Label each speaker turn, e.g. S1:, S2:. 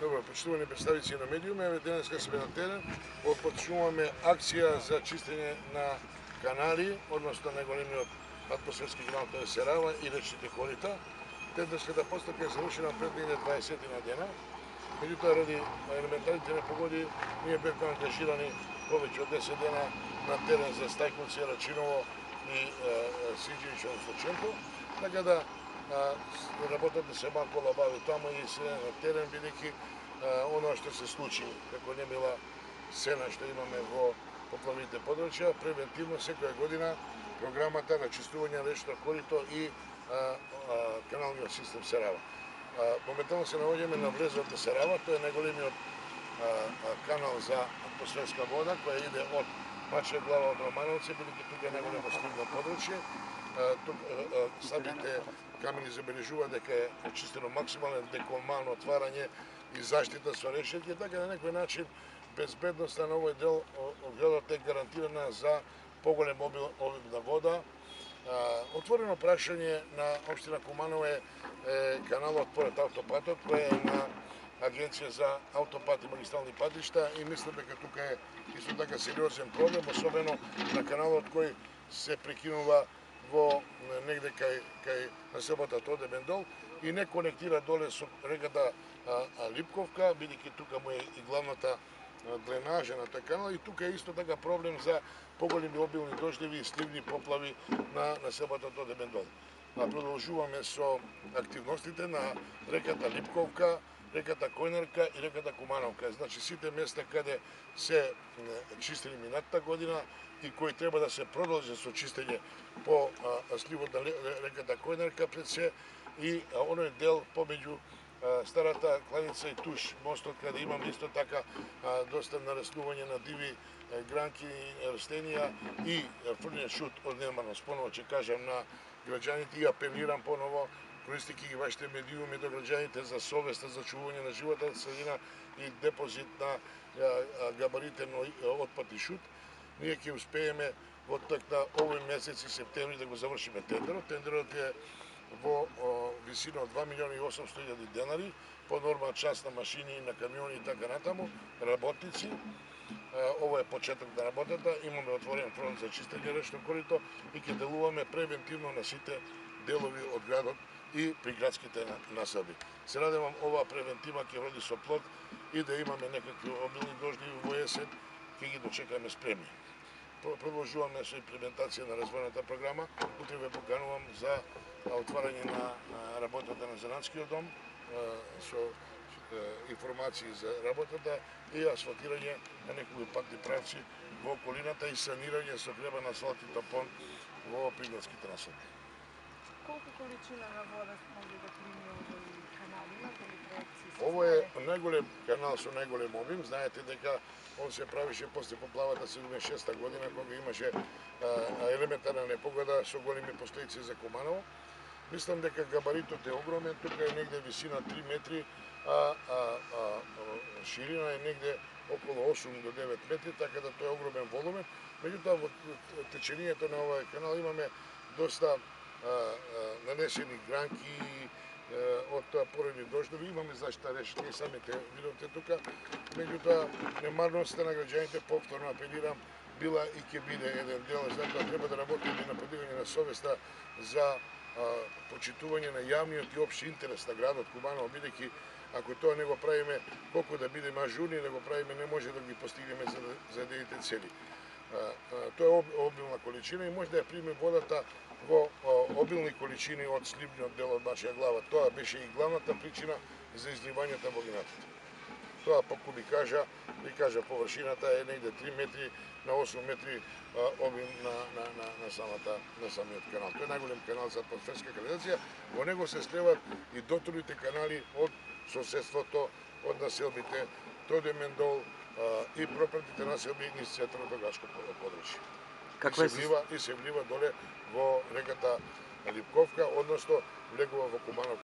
S1: Добро, почитувани представници на медиуми, еве денеска сме на терен, почнуваме акција за чистење на канали, односно најголемиот атмосферски канал тоа е Серава и речните корита. Тендерската постапка е завршена пред негде 20 на дена, меѓутоа ради елементарните непогоди ние бевме ангажирани повеќе од 10 дена на терен за Стајковци, Рачиново и Синџевич, односно Чемпо, така да работата се малку лабави таму и се на терен, бидејќи оно што се случи како немила сена што имаме во поплавните подрачја, превентивно секоја година програмата на чистување на речно корито и каналниот систем Серава. Моментално се наоѓаме на влезот на Серава, тоа е најголемиот канал за атмосферска вода која иде од Мачја глава од Романовци, бидејќи тука е најголемо сливно подрачје. Самите камени забележуваат дека е очистено максимален деколмално отварање и заштита со решетки, така на некој начин безбедноста на овој дел од градот е гарантирана за поголем обим на вода. Отворено прашање на општина Куманово е каналот поред автопатот, кој е на Агенција за автопат и магистрални патишта и мислам дека тука е исто така сериозен проблем, особено на каналот кој се прекинува во негде кај населбата Тоде Бендол и не конектира доле со реката Липковка, бидејќи тука му е и главната дренажа на тој канал и тука е исто така проблем за поголеми обилни дождеви и сливни поплави на населбата Тоде Бендол. Продолжуваме со активностите на реката Липковка, реката Којнарка и реката Кумановка. Значи сите места каде се чистени минатата година и кои треба да се продолжи со чистење по сливот на реката Којнарка пред се и оној дел помеѓу Старата Кланица и Туш мостот, каде имаме исто така доста нараснување на диви гранки и растенија и фрлен шут од немарност. Поново ќе кажам на граѓаните и апелирам поново, користејќи ги вашите медиуми до граѓаните за совест за чување на животната средина и депозит на габаритен отпад и шут, ние ќе успееме во ток на овој месец и септември да го завршиме тендерот. Тендерот е во висина од 2.800.000 денари, по норма час на машини, на камиони и така натаму, работници. Ово е почеток на работата, имаме отворен фронт за чистење речно корито и ќе делуваме превентивно на сите делови од градот и при градските населби. Се надевам оваа превентива ќе роди со плод и да имаме некакви обилни дождови во есен, ќе ги дочекаме спремни. Продолжуваме со имплементација на развојната програма. Утре ве поканувам за отварање на работата на Занатскиот дом со информации за работата и асфалтирање на некои патни правци во околината и санирање со гребан асфалт и тапон во приградските населби.
S2: Колку количина на вода може да прими овој канал? Имате ли проекции?
S1: Ово е најголем канал со најголем обим. Знаете дека он се правише после поплавата 76 година, кога имаше елементарна непогода со големи последици за Куманово. Мислам дека габаритот е огромен, тука е негде висина 3 метри, а ширина е негде околу 8 до 9 метри, така да тоа е огромен волумен. Меѓутоа во течението на овој канал имаме доста нанесени гранки од поредни дождови, имаме заштита решетки и самите видовте тука. Меѓутоа немарноста на граѓаните, повторно апелирам, била и ќе биде еден дел, затоа треба да работиме на подигање на совеста за почитување на јавниот и општи интерес на градот Куманово, бидејќи ако тоа не го правиме, колку да бидеме ажурни да го правиме, не може да ги постигнеме зададените цели. Тоа е обилна количина и може да ја приме водата во обилни количини од сливниот дел од Мачја глава. Тоа беше и главната причина за изливањето во минатата. Тоа поку ви кажа, површината е негде 3 метри на 8 метри обим на самиот канал. Тој е најголем канал за атмосферска канализација. Во него се слеват и дотрулите канали од соседството, од населбите Тоде Бендол и пропратните населби низ централното градско подрачје. И се влива доле во реката Липковка, односно влегува во Куманово.